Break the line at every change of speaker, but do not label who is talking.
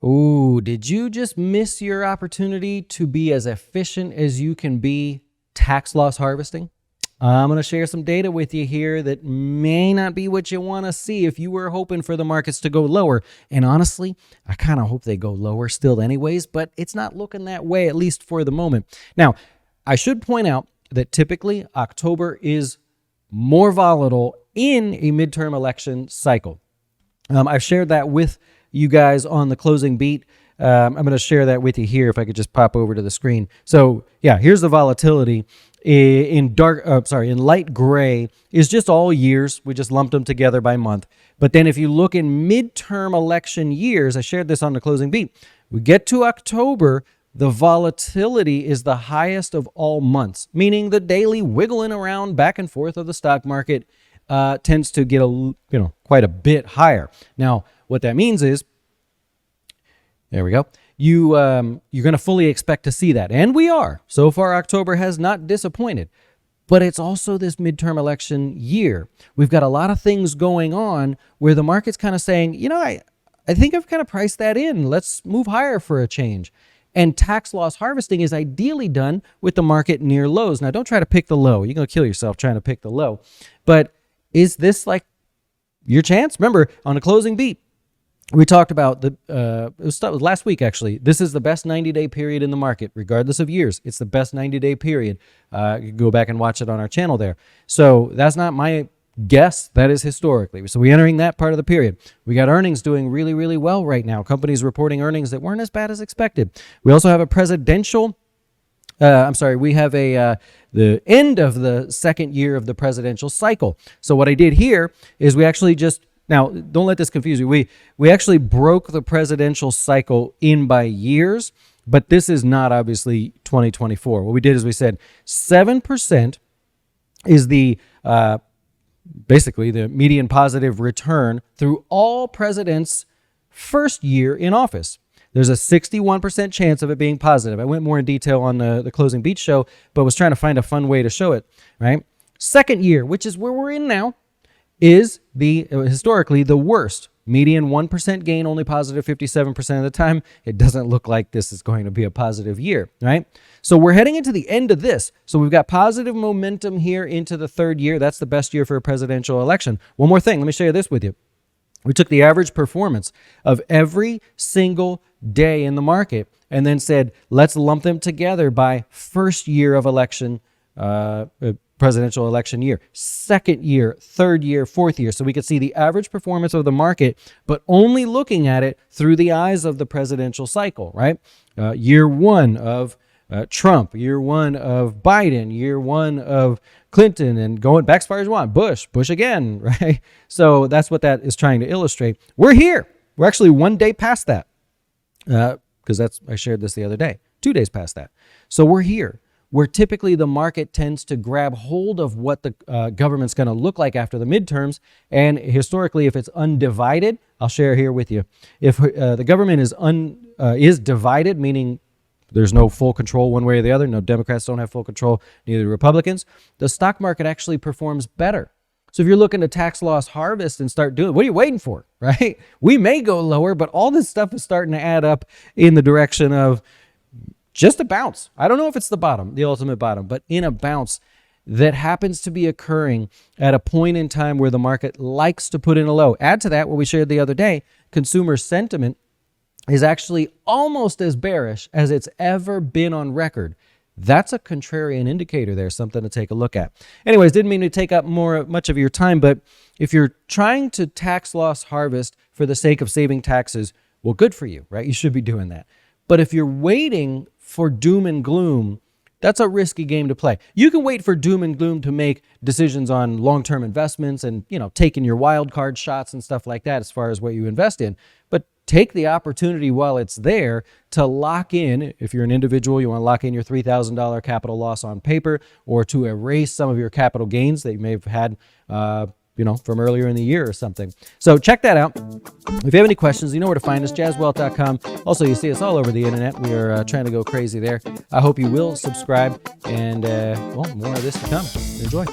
Ooh, did you just miss your opportunity to be as efficient as you can be tax loss harvesting? I'm going to share some data with you here that may not be what you want to see if you were hoping for the markets to go lower. And honestly, I kind of hope they go lower still anyways, but it's not looking that way, at least for the moment. Now, I should point out that typically October is more volatile in a midterm election cycle. I've shared that with you guys on the closing beat. I'm going to share that with you here if I could just pop over to the screen. So yeah, here's the volatility in light gray is just all years. We just lumped them together by month. But then if you look in midterm election years, I shared this on the closing beat. We get to October, the volatility is the highest of all months, meaning the daily wiggling around back and forth of the stock market tends to get quite a bit higher. Now, what that means is, there we go. You're going to fully expect to see that. And we are. So far, October has not disappointed. But it's also this midterm election year. We've got a lot of things going on where the market's kind of saying, I think I've kind of priced that in. Let's move higher for a change. And tax loss harvesting is ideally done with the market near lows. Now, don't try to pick the low. You're going to kill yourself trying to pick the low. But is this like your chance? Remember, on the closing beat, we talked about it was last week, actually. This is the best 90-day period in the market, regardless of years. It's the best 90-day period. You can go back and watch it on our channel there. So that's not my guess. That is historically. So we're entering that part of the period. We got earnings doing really, really well right now. Companies reporting earnings that weren't as bad as expected. We also have a presidential... we have the end of the second year of the presidential cycle. So what I did here is we actually just... Now, don't let this confuse you. We actually broke the presidential cycle in by years, but this is not obviously 2024. What we did is we said 7% is the basically the median positive return through all presidents' first year in office. There's a 61% chance of it being positive. I went more in detail on the Closing Beat show, but was trying to find a fun way to show it, right? Second year, which is where we're in now, is historically the worst. Median 1% gain, only positive 57% of the time. It doesn't look like this is going to be a positive year, right? So we're heading into the end of this. So we've got positive momentum here into the third year. That's the best year for a presidential election. One more thing. Let me share this with you. We took the average performance of every single day in the market and then said, let's lump them together by first year of election, presidential election year, second year, third year, fourth year. So we could see the average performance of the market, but only looking at it through the eyes of the presidential cycle, right? Year one of Trump, year one of Biden, year one of Clinton, and going back as far as you want, Bush again, right? So that's what that is trying to illustrate. We're here. We're actually one day past that because I shared this the other day, 2 days past that. So we're here, where typically the market tends to grab hold of what the government's going to look like after the midterms. And historically, if it's undivided, I'll share here with you. If the government is divided, meaning there's no full control one way or the other, no Democrats don't have full control, neither do Republicans, the stock market actually performs better. So if you're looking to tax loss harvest and start doing, what are you waiting for, right? We may go lower, but all this stuff is starting to add up in the direction of just a bounce. I don't know if it's the bottom, the ultimate bottom, but in a bounce that happens to be occurring at a point in time where the market likes to put in a low. Add to that what we shared the other day, consumer sentiment is actually almost as bearish as it's ever been on record. That's a contrarian indicator there, something to take a look at. Anyways, didn't mean to take up much of your time, but if you're trying to tax loss harvest for the sake of saving taxes, well, good for you, right? You should be doing that. But if you're waiting for doom and gloom, that's a risky game to play. You can wait for doom and gloom to make decisions on long-term investments and, taking your wild card shots and stuff like that as far as what you invest in. But take the opportunity while it's there to lock in. If you're an individual, you want to lock in your $3,000 capital loss on paper, or to erase some of your capital gains that you may have had from earlier in the year or something. So check that out. If you have any questions, you know where to find us, jazzwealth.com. Also, you see us all over the internet. We are trying to go crazy there. I hope you will subscribe, and more of this to come. Enjoy.